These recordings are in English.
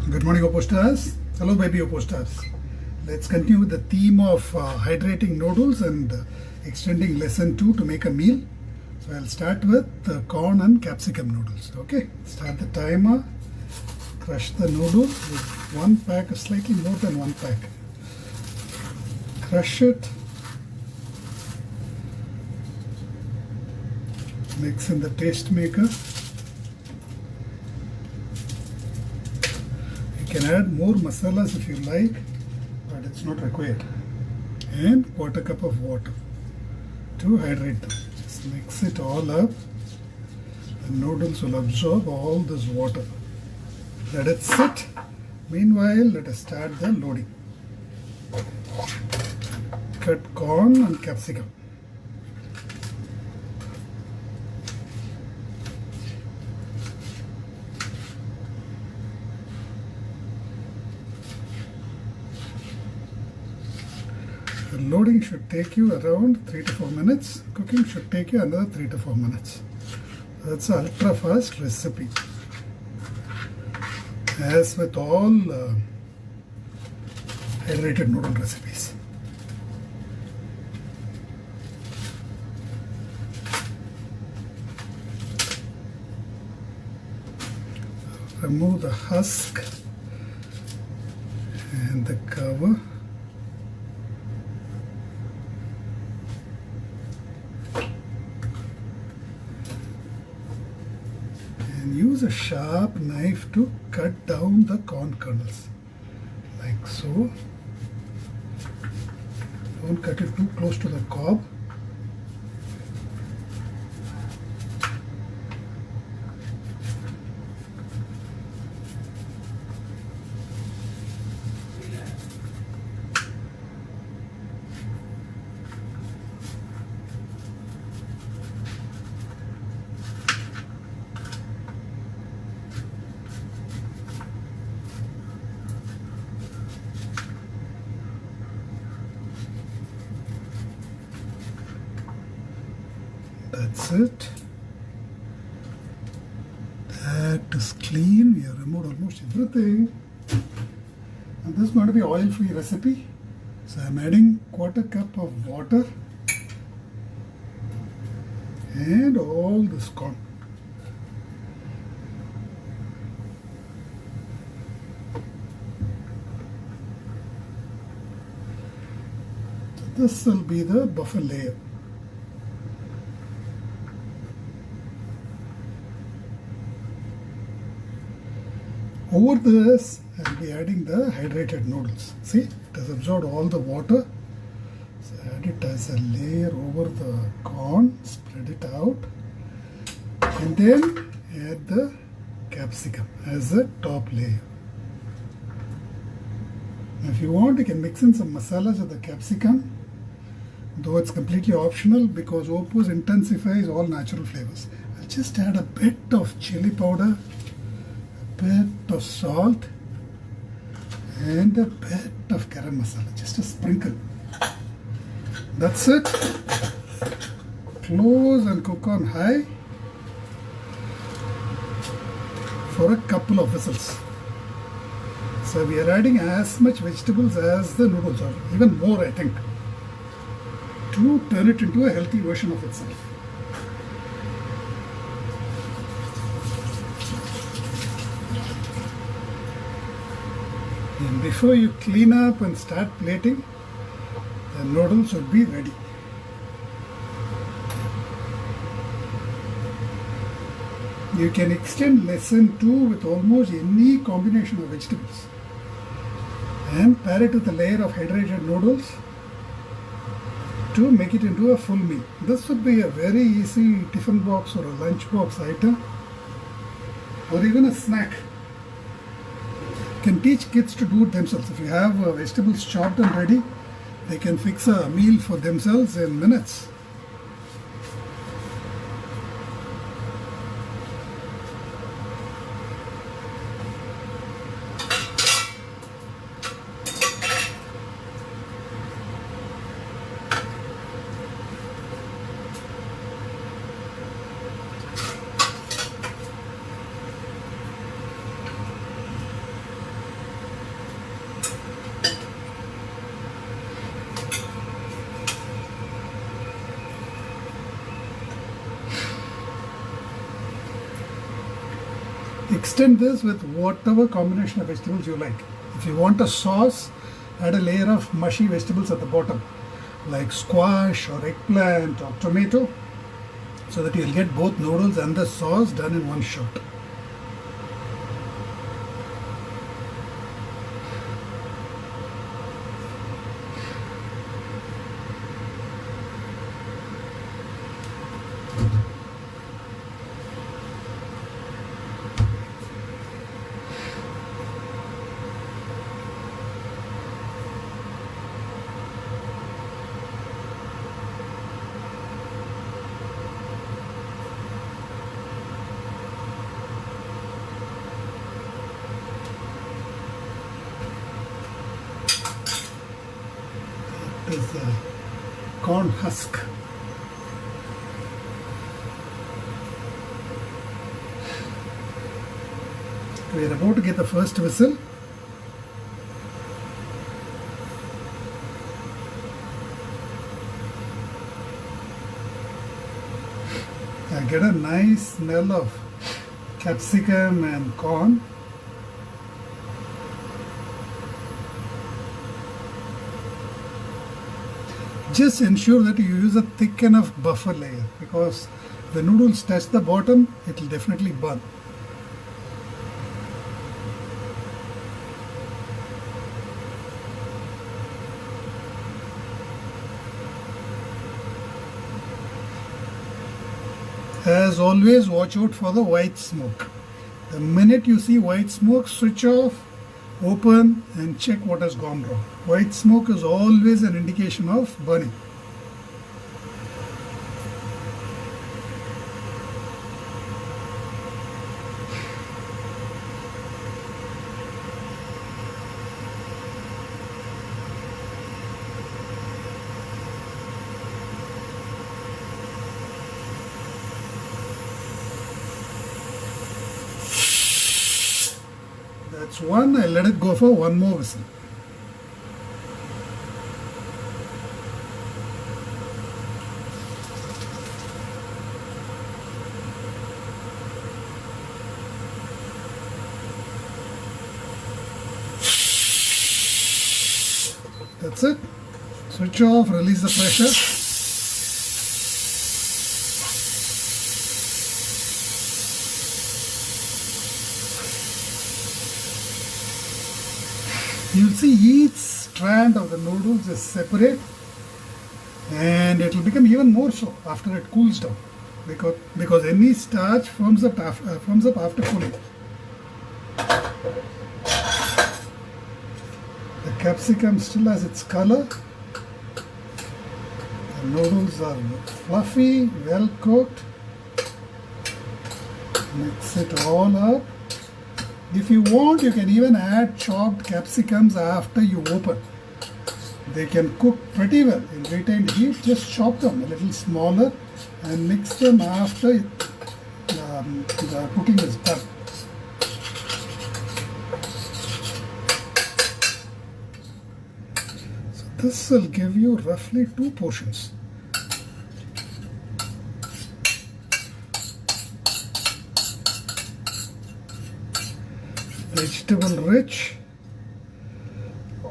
Good morning, OPOS stars. Hello, baby OPOS stars. Let's continue with the theme of hydrating noodles and extending lesson 2 to make a meal. So I'll start with corn and capsicum noodles. Okay, start the timer. Crush the noodles with one pack or slightly more than one pack. Crush it. Mix in the taste maker. You can add more masalas if you like, but it's not required. And quarter cup of water to hydrate them. Just mix it all up. The noodles will absorb all this water. Let it sit. Meanwhile, let us start the loading. Cut corn and capsicum. The loading should take you around 3 to 4 minutes. Cooking should take you another 3 to 4 minutes. That's an ultra fast recipe. As with all hydrated noodle recipes. Remove the husk and the cover. Use a sharp knife to cut down the corn kernels, like so. Don't cut it too close to the cob. That's it. That is clean. We have removed almost everything. And this is going to be oil-free recipe. So I'm adding quarter cup of water and all this corn. So this will be the buffer layer. Over this, I'll be adding the hydrated noodles. See, it has absorbed all the water. So add it as a layer over the corn, spread it out, and then add the capsicum as a top layer. Now if you want, you can mix in some masalas of the capsicum, though it's completely optional because OPOS intensifies all natural flavors. I'll just add a bit of chili powder, bit of salt and a bit of garam masala, just a sprinkle. That's it. Close and cook on high for a couple of whistles. So we are adding as much vegetables as the noodles, or even more I think, to turn it into a healthy version of itself. And before you clean up and start plating, the noodles should be ready. You can extend lesson 2 with almost any combination of vegetables and pair it with a layer of hydrated noodles to make it into a full meal. This would be a very easy tiffin box or a lunch box item, or even a snack. Can teach kids to do it themselves. If you have vegetables chopped and ready, they can fix a meal for themselves in minutes. Extend this with whatever combination of vegetables you like. If you want a sauce, add a layer of mushy vegetables at the bottom, like squash or eggplant or tomato, so that you'll get both noodles and the sauce done in one shot. Is the corn husk. We are about to get the first whistle. I get a nice smell of capsicum and corn. Just ensure that you use a thick enough buffer layer, because the noodles touch the bottom, it will definitely burn. As always, watch out for the white smoke. The minute you see white smoke, switch off, open and check what has gone wrong. White smoke is always an indication of burning. That's one. I'll let it go for one more whistle. That's it. Switch off, release the pressure. You'll see each strand of the noodles is separate, and it will become even more so after it cools down, because any starch firms up after cooling. The capsicum still has its color. The noodles are fluffy, well cooked. Mix it all up. If you want, you can even add chopped capsicums after you open. They can cook pretty well in retained heat. Just chop them a little smaller and mix them after the cooking is done. So this will give you roughly 2 portions. Vegetable rich,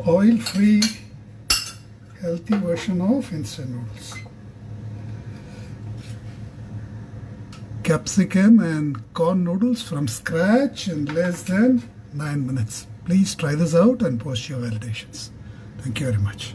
oil free, healthy version of instant noodles. Capsicum and corn noodles from scratch in less than 9 minutes. Please try this out and post your validations. Thank you very much.